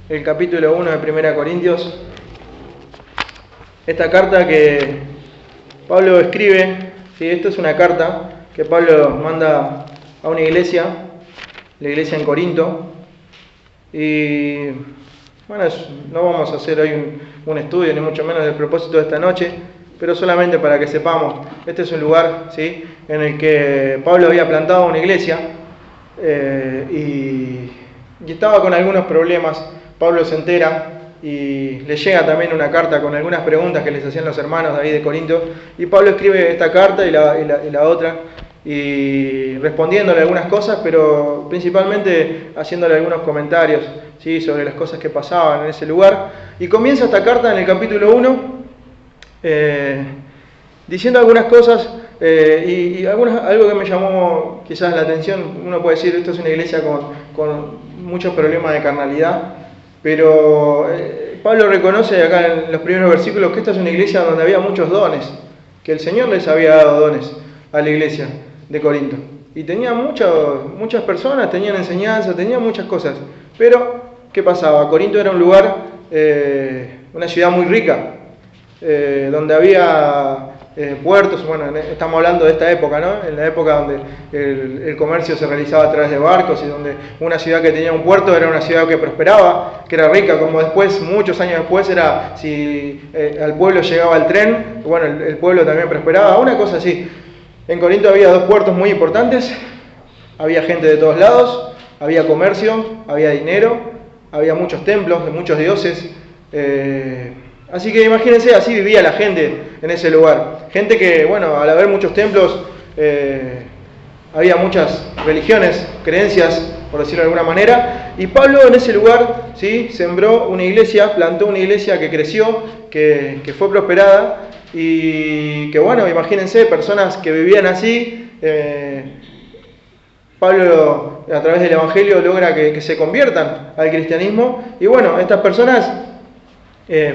el capítulo 1 de 1 Corintios. Esta carta que Pablo escribe, ¿sí? Esta es una carta que Pablo manda a una iglesia, la iglesia en Corinto. Y bueno, no vamos a hacer hoy un estudio, ni mucho menos del propósito de esta noche, pero solamente para que sepamos, este es un lugar, ¿sí?, en el que Pablo había plantado una iglesia y estaba con algunos problemas. Pablo se entera y le llega también una carta con algunas preguntas que les hacían los hermanos de ahí de Corinto, y Pablo escribe esta carta y la otra, y respondiéndole algunas cosas, pero principalmente haciéndole algunos comentarios, ¿sí?, sobre las cosas que pasaban en ese lugar. Y comienza esta carta en el capítulo 1 diciendo algunas cosas y algo que me llamó quizás la atención. Uno puede decir, esto es una iglesia con muchos problemas de carnalidad, pero Pablo reconoce acá en los primeros versículos que esta es una iglesia donde había muchos dones, que el Señor les había dado dones a la iglesia de Corinto. Y tenía muchas personas, tenían enseñanza, tenían muchas cosas. Pero, ¿qué pasaba? Corinto era un lugar, una ciudad muy rica, donde había puertos. Bueno, estamos hablando de esta época, ¿no? En la época donde el comercio se realizaba a través de barcos, y donde una ciudad que tenía un puerto era una ciudad que prosperaba, que era rica, como después, muchos años después, era si al pueblo llegaba el tren, bueno, el pueblo también prosperaba, una cosa así. En Corinto había dos puertos muy importantes, había gente de todos lados, había comercio, había dinero, había muchos templos de muchos dioses. Así que imagínense, así vivía la gente en ese lugar. Gente que, bueno, al haber muchos templos, había muchas religiones, creencias, por decirlo de alguna manera. Y Pablo en ese lugar, ¿sí?, sembró una iglesia, plantó una iglesia que creció, que fue prosperada. Y que, bueno, imagínense, personas que vivían así. Pablo, a través del Evangelio, logra que se conviertan al cristianismo. Y bueno, estas personas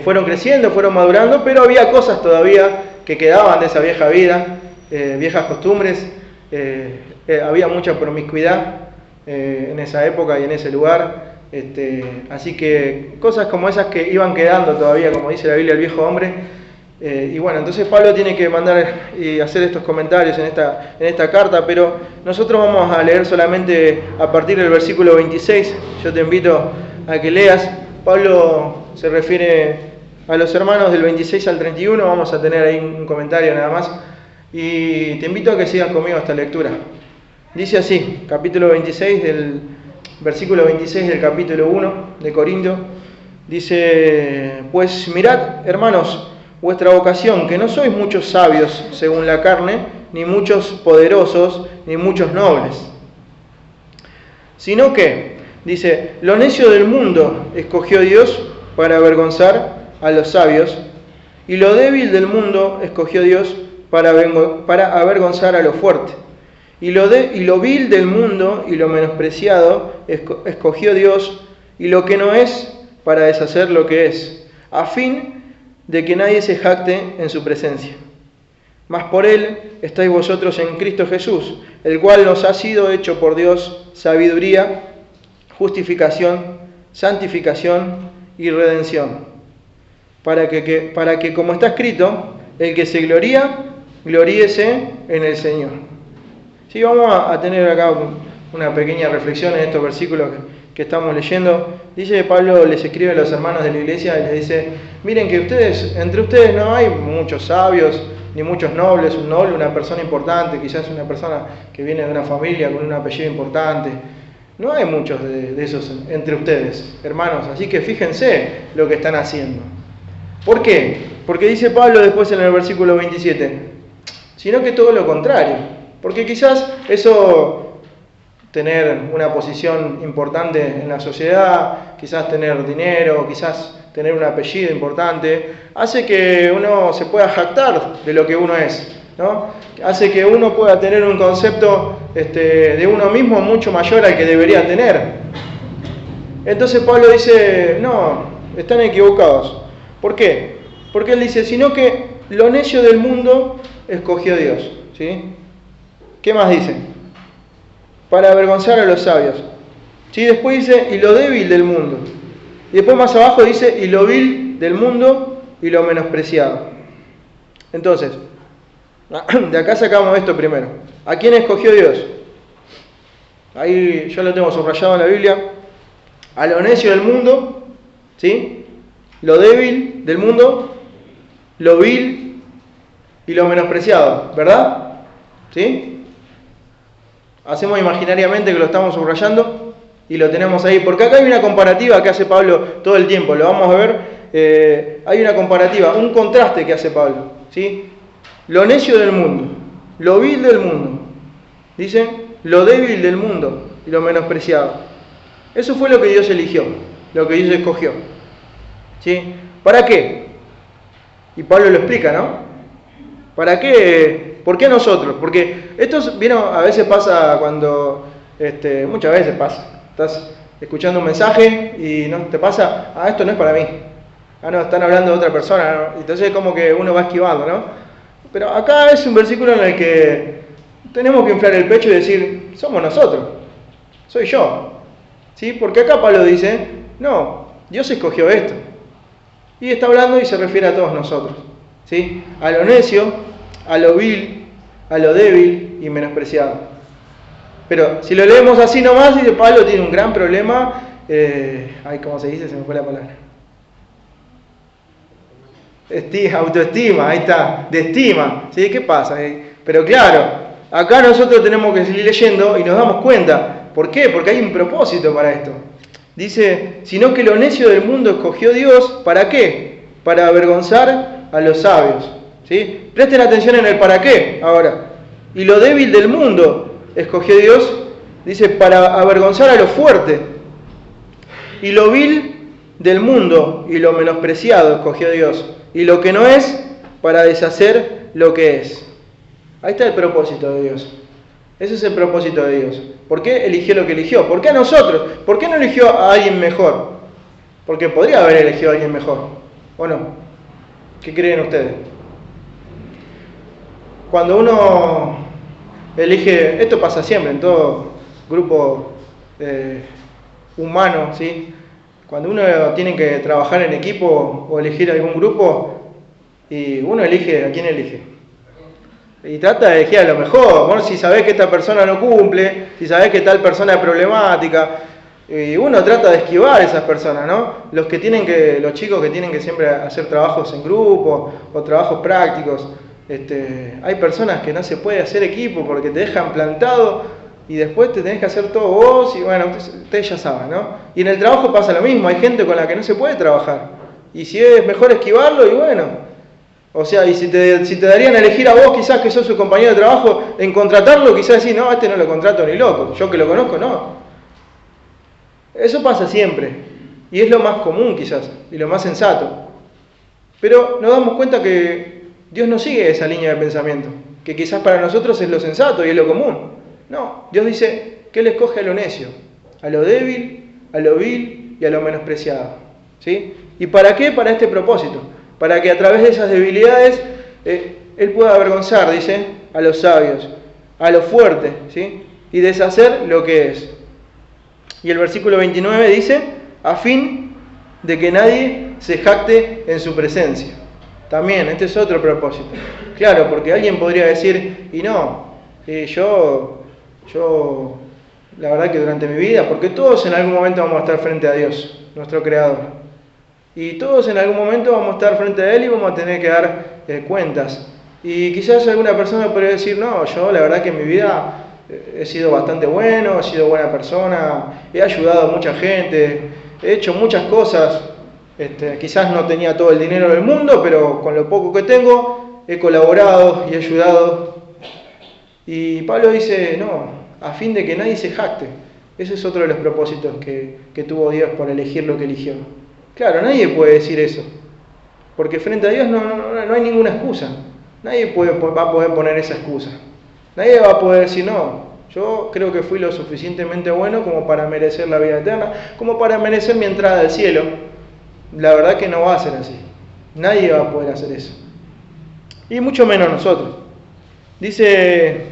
fueron creciendo, fueron madurando, pero había cosas todavía que quedaban de esa vieja vida, viejas costumbres. Había mucha promiscuidad en esa época y en ese lugar. Así que cosas como esas que iban quedando todavía, como dice la Biblia, el viejo hombre. Y bueno, entonces Pablo tiene que mandar y hacer estos comentarios en esta carta, pero nosotros vamos a leer solamente a partir del versículo 26. Yo te invito a que leas. Pablo se refiere a los hermanos del 26 al 31, vamos a tener ahí un comentario nada más, y te invito a que sigas conmigo esta lectura. Dice así, capítulo 26, del versículo 26 del capítulo 1 de Corinto, dice: pues mirad, hermanos, vuestra vocación, que no sois muchos sabios según la carne, ni muchos poderosos, ni muchos nobles, sino que, dice, lo necio del mundo escogió Dios para avergonzar a los sabios, y lo débil del mundo escogió Dios para avergonzar a lo fuerte, y lo vil del mundo y lo menospreciado escogió Dios, y lo que no es, para deshacer lo que es, a fin de que nadie se jacte en su presencia. Mas por él estáis vosotros en Cristo Jesús, el cual nos ha sido hecho por Dios sabiduría, justificación, santificación y redención, para que como está escrito, el que se gloría, gloríese en el Señor. Sí, vamos a tener acá una pequeña reflexión en estos versículos que estamos leyendo. Dice que Pablo les escribe a los hermanos de la iglesia y les dice: miren que entre ustedes no hay muchos sabios ni muchos nobles. Un noble, una persona importante, quizás una persona que viene de una familia con un apellido importante. No hay muchos de esos entre ustedes, hermanos, así que fíjense lo que están haciendo. ¿Por qué? Porque dice Pablo después en el versículo 27, sino que todo lo contrario, porque quizás eso, tener una posición importante en la sociedad, quizás tener dinero, quizás tener un apellido importante, hace que uno se pueda jactar de lo que uno es, ¿no? Hace que uno pueda tener un concepto de uno mismo mucho mayor al que debería tener. Entonces Pablo dice: no, están equivocados. ¿Por qué? Porque él dice: sino que lo necio del mundo escogió Dios, ¿sí? ¿Qué más dice? Para avergonzar a los sabios. ¿Sí? Después dice: y lo débil del mundo. Y después más abajo dice, y lo vil del mundo y lo menospreciado. Entonces, de acá sacamos esto primero. ¿A quién escogió Dios? Ahí yo lo tengo subrayado en la Biblia. A lo necio del mundo, ¿sí? Lo débil del mundo, lo vil y lo menospreciado, ¿verdad? ¿Sí? Hacemos imaginariamente que lo estamos subrayando y lo tenemos ahí. Porque acá hay una comparativa que hace Pablo todo el tiempo, lo vamos a ver. Hay una comparativa, un contraste que hace Pablo, ¿sí? Lo necio del mundo, lo vil del mundo, dice, lo débil del mundo y lo menospreciado. Eso fue lo que Dios eligió, lo que Dios escogió, ¿sí? ¿Para qué? Y Pablo lo explica, ¿no? ¿Para qué? ¿Por qué nosotros? Porque esto, ¿vieron? A veces pasa cuando, muchas veces pasa, estás escuchando un mensaje y no te pasa, esto no es para mí, no, están hablando de otra persona, ¿no? Entonces como que uno va esquivando, ¿no? Pero acá es un versículo en el que tenemos que inflar el pecho y decir, somos nosotros, soy yo, ¿sí? Porque acá Pablo dice, no, Dios escogió esto. Y está hablando y se refiere a todos nosotros, ¿sí? A lo necio, a lo vil, a lo débil y menospreciado. Pero si lo leemos así nomás, dice Pablo tiene un gran problema, ¿cómo se dice? Se me fue la palabra. Autoestima, ahí está, de estima, ¿sí? ¿Qué pasa? Pero claro, acá nosotros tenemos que seguir leyendo y nos damos cuenta. ¿Por qué? Porque hay un propósito para esto. Dice, sino que lo necio del mundo escogió Dios, ¿para qué? Para avergonzar a los sabios, ¿sí? Presten atención en el para qué ahora. Y lo débil del mundo escogió Dios, dice, para avergonzar a lo fuerte. Y lo vil del mundo y lo menospreciado escogió Dios. Y lo que no es, para deshacer lo que es. Ahí está el propósito de Dios. Ese es el propósito de Dios. ¿Por qué eligió lo que eligió? ¿Por qué a nosotros? ¿Por qué no eligió a alguien mejor? Porque podría haber elegido a alguien mejor, ¿o no? ¿Qué creen ustedes? Cuando uno elige, esto pasa siempre en todo grupo humano, ¿sí? Cuando uno tiene que trabajar en equipo o elegir algún grupo, y uno elige, ¿a quién elige? Y trata de elegir a lo mejor. Bueno, si sabés que esta persona no cumple, si sabés que tal persona es problemática, y uno trata de esquivar a esas personas, ¿no? Los chicos que tienen que siempre hacer trabajos en grupo o trabajos prácticos, hay personas que no se puede hacer equipo porque te dejan plantado y después te tenés que hacer todo vos y bueno, ustedes ya saben, ¿no? Y en el trabajo pasa lo mismo, hay gente con la que no se puede trabajar. Y si es mejor esquivarlo, y bueno. O sea, y si te darían a elegir a vos, quizás que sos su compañero de trabajo, en contratarlo, quizás decís, no, no lo contrato ni loco, yo que lo conozco, no. Eso pasa siempre, y es lo más común quizás, y lo más sensato. Pero nos damos cuenta que Dios no sigue esa línea de pensamiento, que quizás para nosotros es lo sensato y es lo común. No, Dios dice que Él escoge a lo necio, a lo débil, a lo vil y a lo menospreciado, ¿sí? ¿Y para qué? Para este propósito. Para que a través de esas debilidades Él pueda avergonzar, dice, a los sabios, a lo fuerte, ¿sí? Y deshacer lo que es. Y el versículo 29 dice, a fin de que nadie se jacte en su presencia. También, este es otro propósito. Claro, porque alguien podría decir, y no, yo, la verdad que durante mi vida, porque todos en algún momento vamos a estar frente a Dios, nuestro Creador. Y todos en algún momento vamos a estar frente a Él y vamos a tener que dar cuentas. Y quizás alguna persona podría decir, no, yo la verdad que en mi vida he sido bastante bueno, he sido buena persona, he ayudado a mucha gente, he hecho muchas cosas, quizás no tenía todo el dinero del mundo, pero con lo poco que tengo he colaborado y he ayudado. Y Pablo dice, no, a fin de que nadie se jacte. Ese es otro de los propósitos que tuvo Dios por elegir lo que eligió. Claro, nadie puede decir eso, porque frente a Dios no hay ninguna excusa. Nadie va a poder poner esa excusa. Nadie va a poder decir, no, yo creo que fui lo suficientemente bueno como para merecer la vida eterna, como para merecer mi entrada al cielo. La verdad que no va a ser así. Nadie va a poder hacer eso. Y mucho menos nosotros. Dice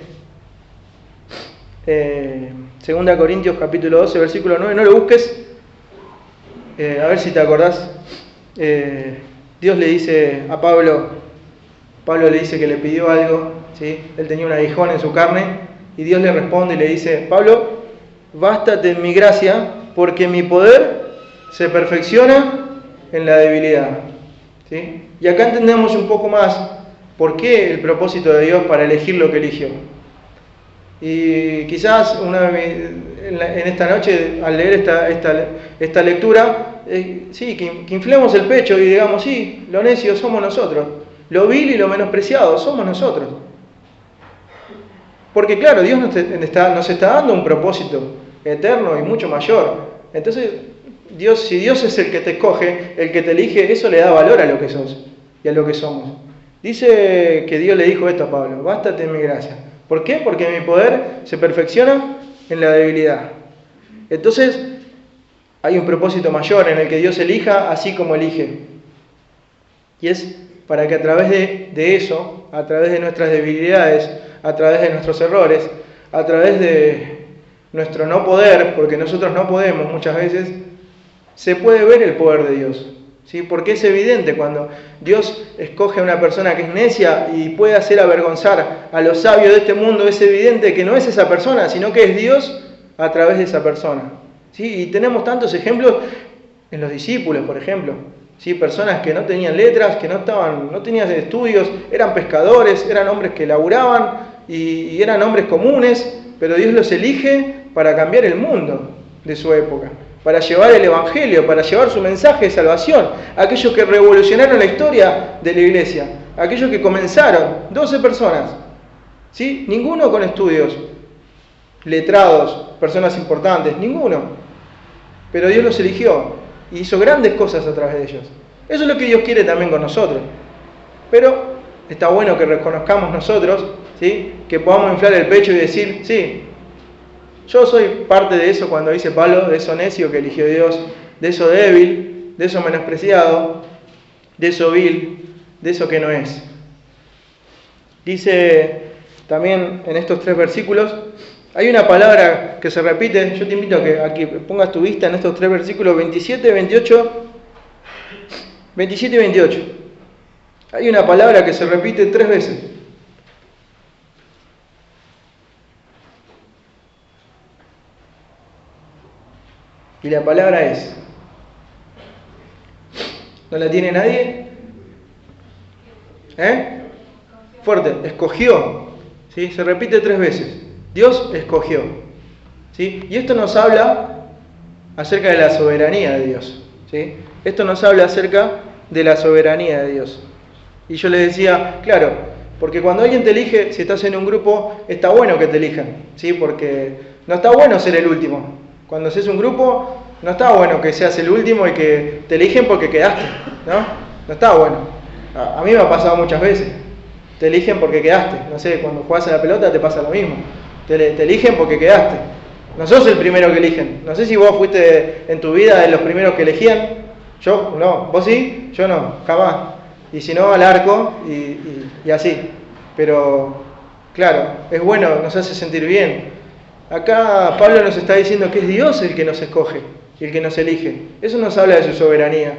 2 Corintios capítulo 12, versículo 9, no lo busques, A ver si te acordás, Dios le dice a Pablo le dice que le pidió algo, ¿sí? Él tenía un aguijón en su carne, y Dios le responde y le dice: Pablo, bástate en mi gracia, porque mi poder se perfecciona en la debilidad. ¿Sí? Y acá entendemos un poco más por qué el propósito de Dios para elegir lo que eligió. Y quizás en esta noche, al leer esta lectura, sí, que inflemos el pecho y digamos: sí, lo necio somos nosotros, lo vil y lo menospreciado somos nosotros. Porque claro, Dios nos está dando un propósito eterno y mucho mayor. Entonces, si Dios es el que te escoge, el que te elige, eso le da valor a lo que sos y a lo que somos. Dice que Dios le dijo esto a Pablo: bástate en mi gracia. ¿Por qué? Porque mi poder se perfecciona en la debilidad. Entonces, hay un propósito mayor en el que Dios elija así como elige. Y es para que a través de eso, a través de nuestras debilidades, a través de nuestros errores, a través de nuestro no poder, porque nosotros no podemos muchas veces, se puede ver el poder de Dios. ¿Sí? Porque es evidente cuando Dios escoge a una persona que es necia y puede hacer avergonzar a los sabios de este mundo, es evidente que no es esa persona, sino que es Dios a través de esa persona. ¿Sí? Y tenemos tantos ejemplos en los discípulos, por ejemplo. ¿Sí? Personas que no tenían letras, que no tenían estudios, eran pescadores, eran hombres que laburaban y eran hombres comunes, pero Dios los elige para cambiar el mundo de su época, para llevar el Evangelio, para llevar su mensaje de salvación, aquellos que revolucionaron la historia de la iglesia, aquellos que comenzaron, 12 personas, ¿sí? Ninguno con estudios, letrados, personas importantes, ninguno, pero Dios los eligió y hizo grandes cosas a través de ellos. Eso es lo que Dios quiere también con nosotros, pero está bueno que reconozcamos nosotros, ¿sí? Que podamos inflar el pecho y decir: sí, yo soy parte de eso, cuando dice Pablo, de eso necio que eligió Dios, de eso débil, de eso menospreciado, de eso vil, de eso que no es. Dice también en estos 3 versículos, hay una palabra que se repite. Yo te invito a que pongas tu vista en estos 3 versículos, 27, 28 y 28. Hay una palabra que se repite 3 veces. Y la palabra es... ¿No la tiene nadie? Fuerte, escogió. ¿Sí? Se repite 3 veces. Dios escogió. ¿Sí? Y esto nos habla acerca de la soberanía de Dios. ¿Sí? Esto nos habla acerca de la soberanía de Dios. Y yo les decía, claro, porque cuando alguien te elige, si estás en un grupo, está bueno que te elijan, ¿sí? Porque no está bueno ser el último. Cuando haces un grupo, no está bueno que seas el último y que te eligen porque quedaste, ¿no? No está bueno. A mí me ha pasado muchas veces. Te eligen porque quedaste. No sé, cuando jugás a la pelota te pasa lo mismo. Te eligen porque quedaste. No sos el primero que eligen. No sé si vos fuiste en tu vida de los primeros que elegían. Yo no. ¿Vos sí? Yo no. Jamás. Y si no, al arco y así. Pero, claro, es bueno, nos hace sentir bien. Acá Pablo nos está diciendo que es Dios el que nos escoge y el que nos elige. Eso nos habla de su soberanía.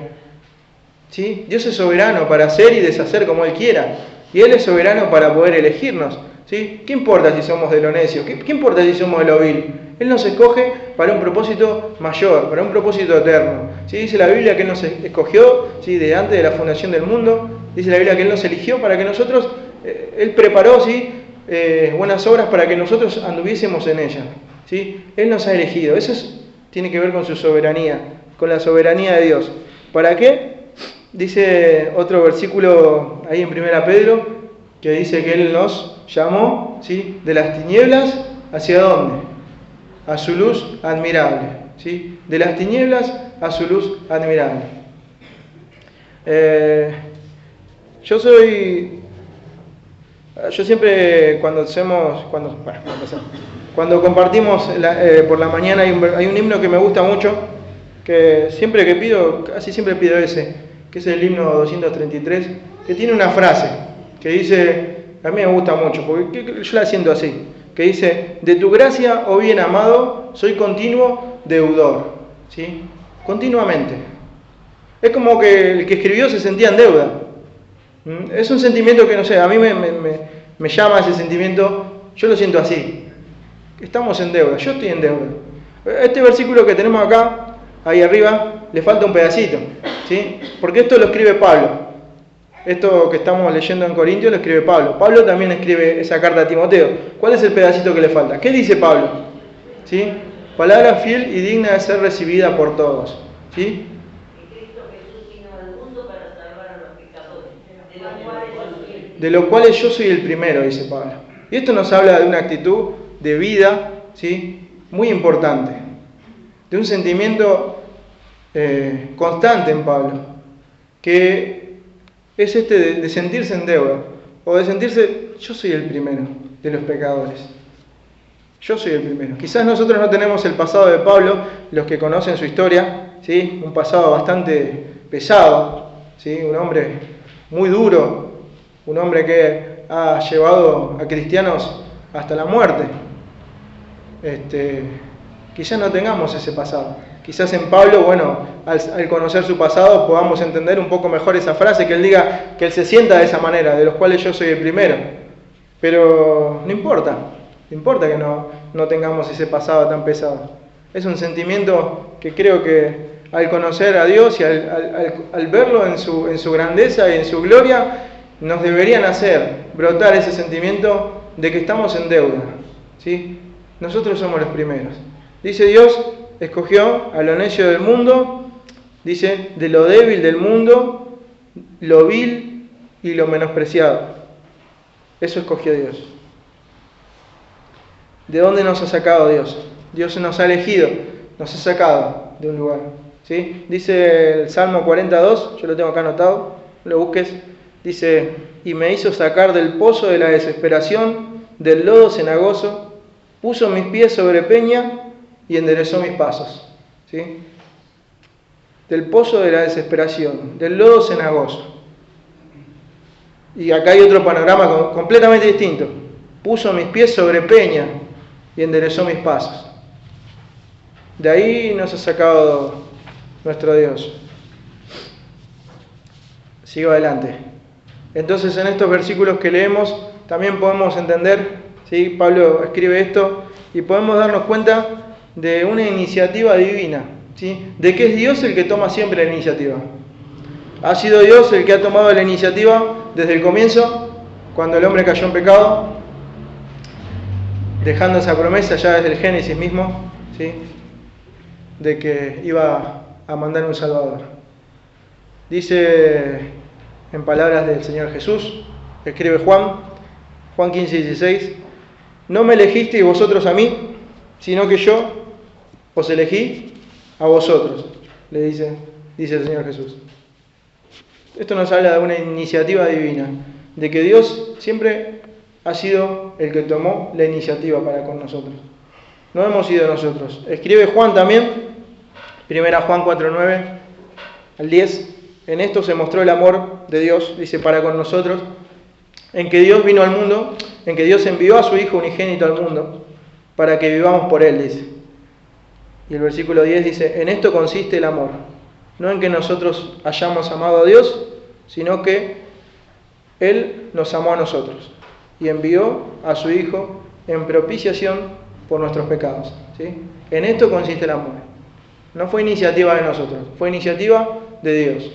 ¿Sí? Dios es soberano para hacer y deshacer como Él quiera. Y Él es soberano para poder elegirnos. ¿Sí? ¿Qué importa si somos de lo necio? ¿Qué importa si somos de lo vil? Él nos escoge para un propósito mayor, para un propósito eterno. ¿Sí? Dice la Biblia que Él nos escogió, ¿sí? Desde antes de la fundación del mundo. Dice la Biblia que Él nos eligió para que nosotros, Él preparó, ¿sí? Buenas obras para que nosotros anduviésemos en ellas. ¿Sí? Él nos ha elegido. Eso tiene que ver con su soberanía, con la soberanía de Dios. ¿Para qué? Dice otro versículo ahí en 1 Pedro, que dice que Él nos llamó, ¿sí? De las tinieblas, ¿hacia dónde? A su luz admirable. ¿Sí? De las tinieblas a su luz admirable. Yo siempre cuando compartimos por la mañana hay un himno que me gusta mucho, que siempre que pido, casi siempre pido ese, que es el himno 233, que tiene una frase que dice, a mí me gusta mucho, porque yo la siento así, que dice: de tu gracia, oh bien amado, soy continuo deudor. ¿Sí? continuamente. Es como que el que escribió se sentía en deuda. Es un sentimiento que, no sé, a mí me llama ese sentimiento, yo lo siento así. Estamos en deuda, yo estoy en deuda. Este versículo que tenemos acá, ahí arriba, le falta un pedacito, ¿sí? Porque esto lo escribe Pablo. Esto que estamos leyendo en Corintios lo escribe Pablo. Pablo también escribe esa carta a Timoteo. ¿Cuál es el pedacito que le falta? ¿Qué dice Pablo? ¿Sí? Palabra fiel y digna de ser recibida por todos. ¿Sí? De los cuales yo soy el primero, dice Pablo. Y esto nos habla de una actitud de vida, ¿sí? Muy importante. De un sentimiento constante en Pablo. Que es de sentirse en deuda. O de sentirse, yo soy el primero de los pecadores. Yo soy el primero. Quizás nosotros no tenemos el pasado de Pablo, los que conocen su historia, ¿sí? Un pasado bastante pesado, ¿sí? Un hombre muy duro, un hombre que ha llevado a cristianos hasta la muerte. Quizás no tengamos ese pasado. Quizás en Pablo, bueno, al conocer su pasado podamos entender un poco mejor esa frase, que él diga que él se sienta de esa manera, de los cuales yo soy el primero. Pero no importa que no tengamos ese pasado tan pesado. Es un sentimiento que creo que al conocer a Dios y al verlo en su grandeza y en su gloria, nos deberían hacer brotar ese sentimiento de que estamos en deuda, ¿sí? Nosotros somos los primeros. Dice Dios, escogió a lo necio del mundo, dice, de lo débil del mundo, lo vil y lo menospreciado. Eso escogió Dios. ¿De dónde nos ha sacado Dios? Dios nos ha elegido, nos ha sacado de un lugar, ¿sí? Dice el Salmo 42, yo lo tengo acá anotado, lo busques. Dice, y me hizo sacar del pozo de la desesperación, del lodo cenagoso, puso mis pies sobre peña y enderezó mis pasos. ¿Sí? Del pozo de la desesperación, del lodo cenagoso. Y acá hay otro panorama completamente distinto. Puso mis pies sobre peña y enderezó mis pasos. De ahí nos ha sacado nuestro Dios. Sigo adelante. Entonces en estos versículos que leemos también podemos entender, ¿sí? Pablo escribe esto y podemos darnos cuenta de una iniciativa divina, ¿sí? De que es Dios el que toma siempre la iniciativa. Ha sido Dios el que ha tomado la iniciativa desde el comienzo, cuando el hombre cayó en pecado, dejando esa promesa ya desde el Génesis mismo, ¿sí? De que iba a mandar un Salvador. Dice en palabras del Señor Jesús, escribe Juan 15:16, no me elegisteis vosotros a mí, sino que yo os elegí a vosotros, le dice el Señor Jesús. Esto nos habla de una iniciativa divina, de que Dios siempre ha sido el que tomó la iniciativa para con nosotros. No hemos sido nosotros. Escribe Juan también, 1 Juan 4:9 al 10, en esto se mostró el amor de Dios, dice, para con nosotros, en que Dios vino al mundo, en que Dios envió a su Hijo unigénito al mundo, para que vivamos por Él, dice. Y el versículo 10 dice, en esto consiste el amor, no en que nosotros hayamos amado a Dios, sino que Él nos amó a nosotros y envió a su Hijo en propiciación por nuestros pecados, ¿sí? En esto consiste el amor. No fue iniciativa de nosotros, fue iniciativa de Dios.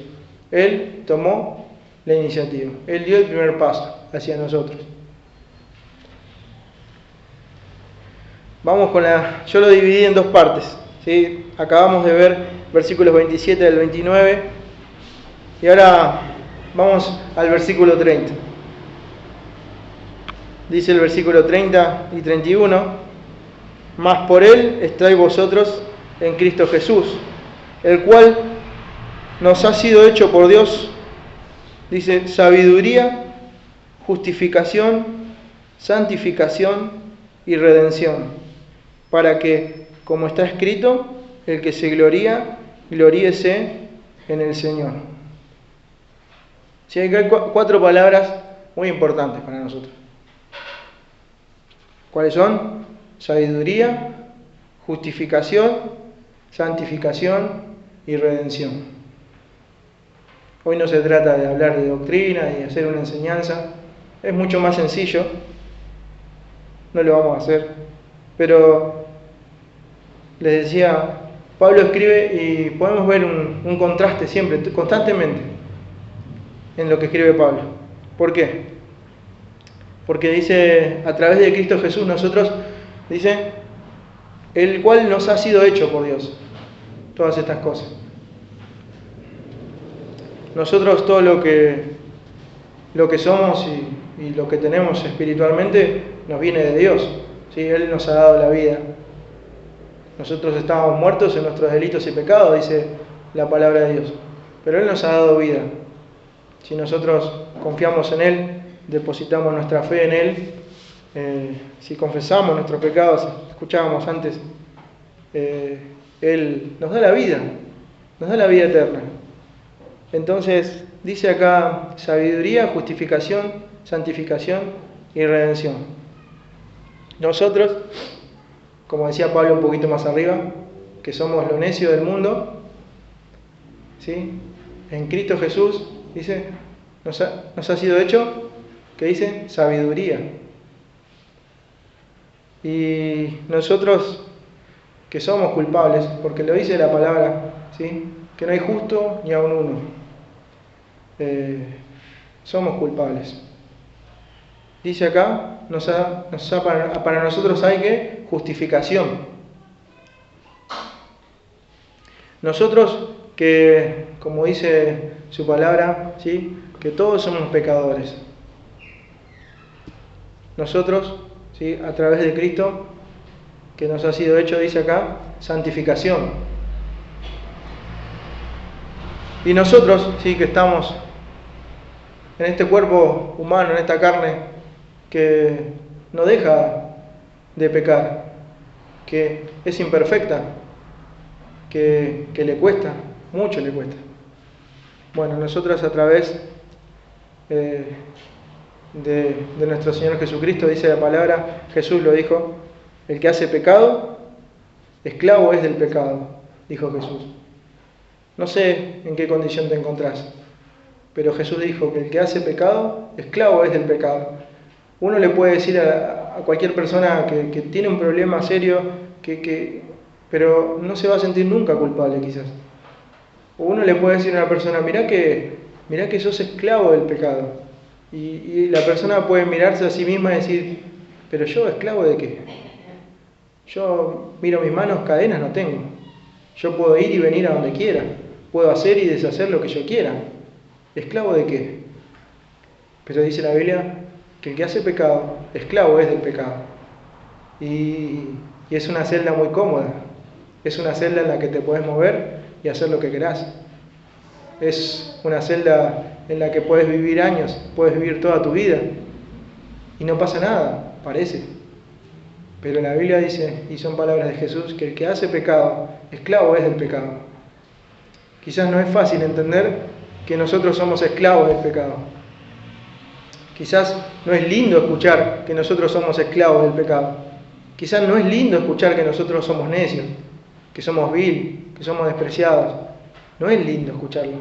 Él tomó la iniciativa, Él dio el primer paso hacia nosotros. Vamos yo lo dividí en dos partes, ¿sí? Acabamos de ver versículos 27 al 29 y ahora vamos al versículo 30. Dice el versículo 30 y 31, mas por Él estáis vosotros en Cristo Jesús, el cual nos ha sido hecho por Dios, dice, sabiduría, justificación, santificación y redención, para que, como está escrito, el que se gloría, gloríese en el Señor. Sí, hay cuatro palabras muy importantes para nosotros. ¿Cuáles son? Sabiduría, justificación, santificación y redención. Hoy no se trata de hablar de doctrina y hacer una enseñanza, es mucho más sencillo, no lo vamos a hacer, pero les decía, Pablo escribe y podemos ver un contraste siempre, constantemente, en lo que escribe Pablo. ¿Por qué? Porque dice, a través de Cristo Jesús nosotros, dice, el cual nos ha sido hecho por Dios, todas estas cosas. Nosotros todo lo que somos y lo que tenemos espiritualmente nos viene de Dios, ¿sí? Él nos ha dado la vida. Nosotros estábamos muertos en nuestros delitos y pecados, dice la palabra de Dios, pero Él nos ha dado vida. Si nosotros confiamos en Él, depositamos nuestra fe en Él, si confesamos nuestros pecados, escuchábamos antes, Él nos da la vida eterna. Entonces, dice acá, sabiduría, justificación, santificación y redención. Nosotros, como decía Pablo un poquito más arriba, que somos lo necio del mundo, ¿sí? En Cristo Jesús, dice, nos ha sido hecho, ¿qué dice? Sabiduría. Y nosotros, que somos culpables, porque lo dice la palabra, ¿sí? Que no hay justo ni aun uno. Somos culpables. Dice acá, para nosotros hay que justificación. Nosotros que, como dice su palabra, ¿sí? Que todos somos pecadores. Nosotros, ¿sí? A través de Cristo, que nos ha sido hecho, dice acá, santificación. Y nosotros, sí, que estamos en este cuerpo humano, en esta carne, que no deja de pecar, que es imperfecta, que le cuesta, mucho le cuesta. Bueno, nosotros a través de nuestro Señor Jesucristo, dice la palabra, Jesús lo dijo, el que hace pecado, esclavo es del pecado, dijo Jesús. No sé en qué condición te encontrás, pero Jesús dijo que el que hace pecado, esclavo es del pecado. Uno le puede decir a cualquier persona que tiene un problema serio, pero no se va a sentir nunca culpable quizás. O uno le puede decir a una persona, mirá que sos esclavo del pecado. Y la persona puede mirarse a sí misma y decir, pero yo esclavo de qué? Yo miro mis manos, cadenas no tengo. Yo puedo ir y venir a donde quiera. Puedo hacer y deshacer lo que yo quiera. ¿Esclavo de qué? Pero dice la Biblia que el que hace pecado, esclavo es del pecado. Y es una celda muy cómoda. Es una celda en la que te podés mover y hacer lo que querás. Es una celda en la que puedes vivir años, puedes vivir toda tu vida. Y no pasa nada, parece. Pero la Biblia dice, y son palabras de Jesús, que el que hace pecado, esclavo es del pecado. Quizás no es fácil entender que nosotros somos esclavos del pecado. Quizás no es lindo escuchar que nosotros somos esclavos del pecado. Quizás no es lindo escuchar que nosotros somos necios, que somos vil, que somos despreciados. No es lindo escucharlo.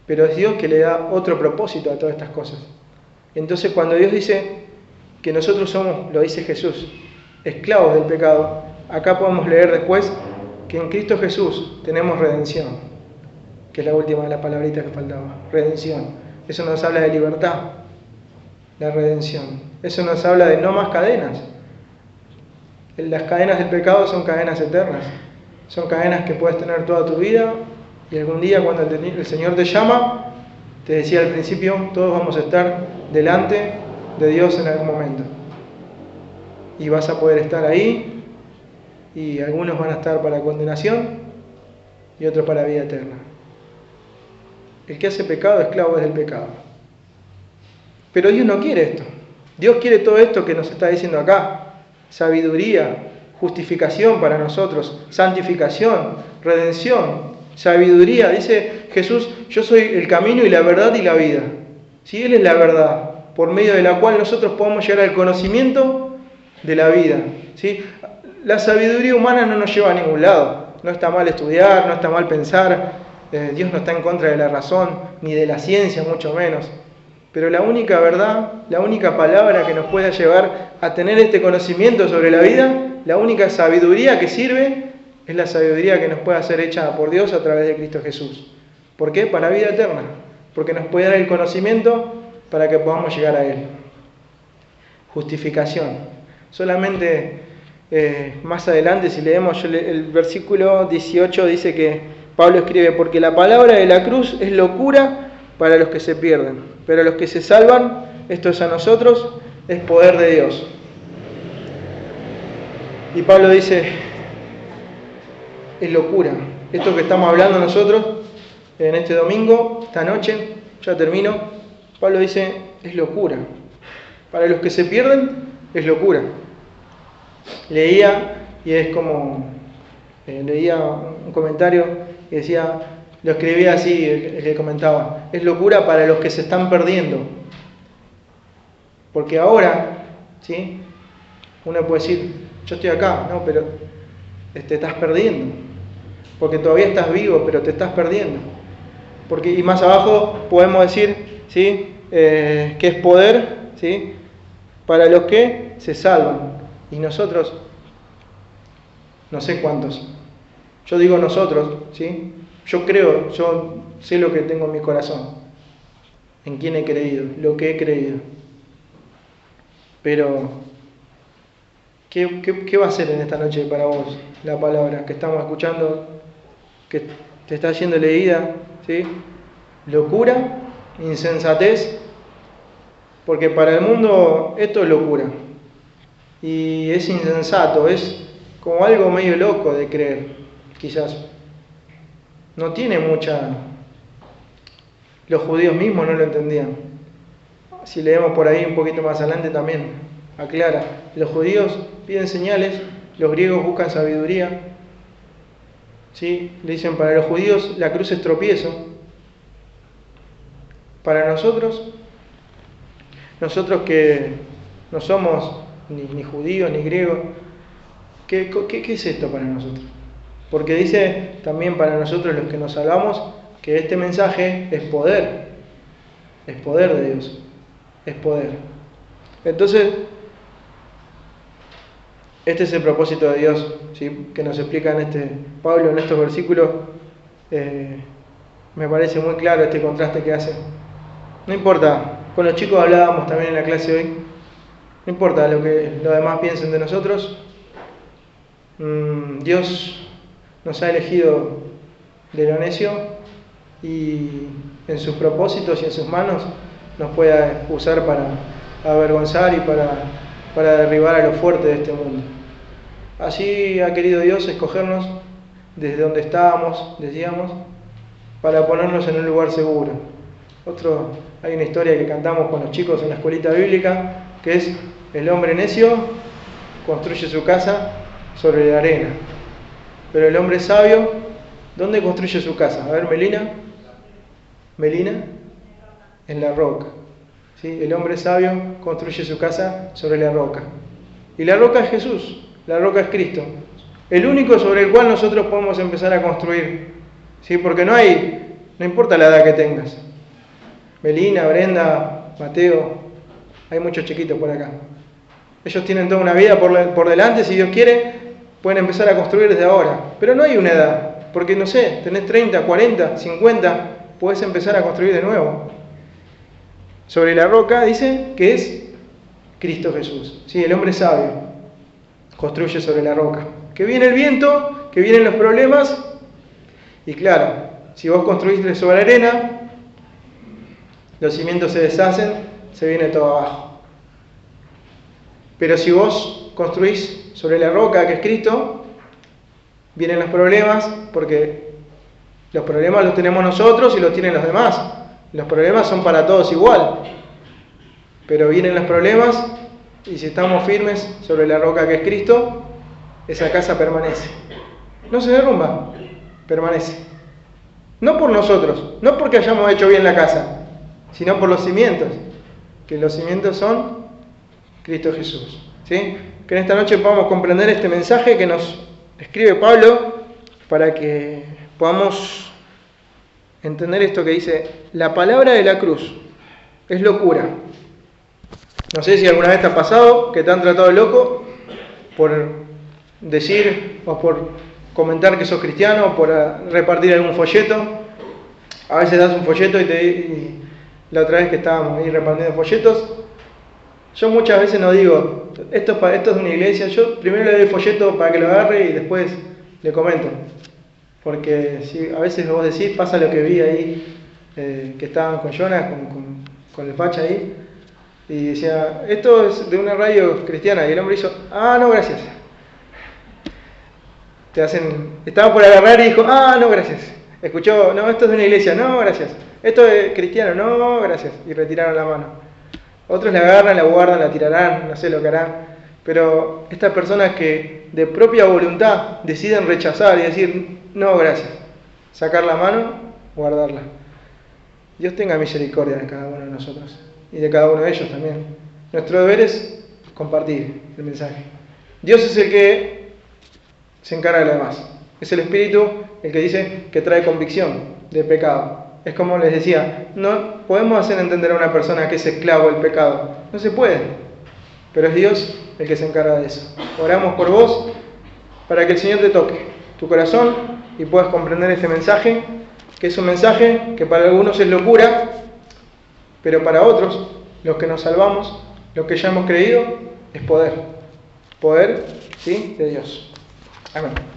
Pero es Dios que le da otro propósito a todas estas cosas. Entonces cuando Dios dice que nosotros somos, lo dice Jesús, esclavos del pecado, acá podemos leer después que en Cristo Jesús tenemos redención, que es la última de las palabritas que faltaba, redención. Eso nos habla de libertad, la redención. Eso nos habla de no más cadenas. Las cadenas del pecado son cadenas eternas, son cadenas que puedes tener toda tu vida y algún día cuando el Señor te llama, te decía al principio, todos vamos a estar delante de Dios en algún momento. Y vas a poder estar ahí y algunos van a estar para condenación y otros para vida eterna. El que hace pecado, esclavo es del pecado. Pero Dios no quiere esto. Dios quiere todo esto que nos está diciendo acá. Sabiduría, justificación para nosotros, santificación, redención, sabiduría. Dice Jesús, yo soy el camino y la verdad y la vida. Si Él es la verdad, por medio de la cual nosotros podemos llegar al conocimiento de la vida. ¿Sí? La sabiduría humana no nos lleva a ningún lado. No está mal estudiar, no está mal pensar. Dios no está en contra de la razón, ni de la ciencia, mucho menos. Pero la única verdad, la única palabra que nos pueda llevar a tener este conocimiento sobre la vida, la única sabiduría que sirve, es la sabiduría que nos pueda ser hecha por Dios a través de Cristo Jesús. ¿Por qué? Para vida eterna. Porque nos puede dar el conocimiento para que podamos llegar a Él. Justificación. Solamente más adelante, si leemos el versículo 18, dice que Pablo escribe: porque la palabra de la cruz es locura para los que se pierden, pero a los que se salvan, esto es a nosotros, es poder de Dios. Y Pablo dice, es locura. Esto que estamos hablando nosotros en este domingo, esta noche, ya termino, Pablo dice, es locura. Para los que se pierden, es locura. Leía, y es como, leía un comentario que decía, lo escribía así, el que comentaba, es locura para los que se están perdiendo. Porque ahora, ¿sí? Uno puede decir, yo estoy acá, no, pero te estás perdiendo. Porque todavía estás vivo, pero te estás perdiendo. Porque, y más abajo podemos decir, ¿sí? Que es poder, ¿sí? Para los que se salvan. Y nosotros, no sé cuántos. Yo digo nosotros, ¿sí? Yo creo, yo sé lo que tengo en mi corazón. En quién he creído, lo que he creído. Pero, ¿qué va a hacer en esta noche para vos la palabra que estamos escuchando, que te está siendo leída? ¿Sí? Locura, insensatez, porque para el mundo esto es locura. Y es insensato, es como algo medio loco de creer, quizás. No tiene mucha... Los judíos mismos no lo entendían. Si leemos por ahí un poquito más adelante también aclara. Los judíos piden señales, los griegos buscan sabiduría. ¿Sí? Le dicen, para los judíos la cruz es tropiezo. Para nosotros que no somos ni judíos ni griegos, ¿qué es esto para nosotros? Porque dice también para nosotros los que nos salvamos que este mensaje es poder de Dios, es poder. Entonces, este es el propósito de Dios, ¿sí? Que nos explica Pablo en estos versículos. Me parece muy claro este contraste que hace. No importa, con los chicos hablábamos también en la clase hoy, no importa lo que los demás piensen de nosotros, Dios nos ha elegido de lo necio y en sus propósitos y en sus manos nos puede usar para avergonzar y para derribar a lo fuerte de este mundo. Así ha querido Dios escogernos desde donde estábamos, decíamos, para ponernos en un lugar seguro. Hay una historia que cantamos con los chicos en la escuelita bíblica, que es: el hombre necio construye su casa sobre la arena, pero el hombre sabio, ¿dónde construye su casa? A ver, Melina, en la roca. ¿Sí? El hombre sabio construye su casa sobre la roca. Y la roca es Jesús, la roca es Cristo, el único sobre el cual nosotros podemos empezar a construir. ¿Sí? Porque no importa la edad que tengas. Melina, Brenda, Mateo, hay muchos chiquitos por acá. Ellos tienen toda una vida por delante, si Dios quiere, pueden empezar a construir desde ahora. Pero no hay una edad, porque no sé, tenés 30, 40, 50, podés empezar a construir de nuevo. Sobre la roca dice que es Cristo Jesús. Sí, el hombre sabio construye sobre la roca. Que viene el viento, que vienen los problemas, y claro, si vos construiste sobre arena, los cimientos se deshacen, se viene todo abajo. Pero si vos construís sobre la roca que es Cristo, vienen los problemas, porque los problemas los tenemos nosotros y los tienen los demás. Los problemas son para todos igual. Pero vienen los problemas y si estamos firmes sobre la roca que es Cristo, esa casa permanece. No se derrumba, permanece. No por nosotros, no porque hayamos hecho bien la casa, sino por los cimientos, que los cimientos son Cristo Jesús. ¿Sí? Que en esta noche podamos comprender este mensaje que nos escribe Pablo para que podamos entender esto que dice, la palabra de la cruz es locura. No sé si alguna vez te ha pasado que te han tratado de loco por decir o por comentar que sos cristiano, o por repartir algún folleto. A veces das un folleto y la otra vez que estábamos ahí repartiendo folletos, yo muchas veces no digo, esto es de una iglesia, yo primero le doy el folleto para que lo agarre y después le comento. Porque si a veces vos decís, pasa lo que vi ahí, que estaban con Jonas, con el facha ahí, y decía, esto es de una radio cristiana, y el hombre hizo, no, gracias. Estaba por agarrar y dijo, no, gracias. Escuchó, no, esto es de una iglesia, no, gracias. Esto es cristiano, no, gracias. Y retiraron la mano. Otros la agarran, la guardan, la tirarán, no sé lo que harán. Pero estas personas que de propia voluntad deciden rechazar y decir, no, gracias. Sacar la mano, guardarla. Dios tenga misericordia de cada uno de nosotros y de cada uno de ellos también. Nuestro deber es compartir el mensaje. Dios es el que se encarga de lo demás. Es el Espíritu el que dice que trae convicción de pecado. Es como les decía, no podemos hacer entender a una persona que es esclavo del pecado. No se puede. Pero es Dios el que se encarga de eso. Oramos por vos para que el Señor te toque tu corazón y puedas comprender este mensaje, que es un mensaje que para algunos es locura, pero para otros, los que nos salvamos, los que ya hemos creído, es poder. Poder, ¿sí?, de Dios. Amén.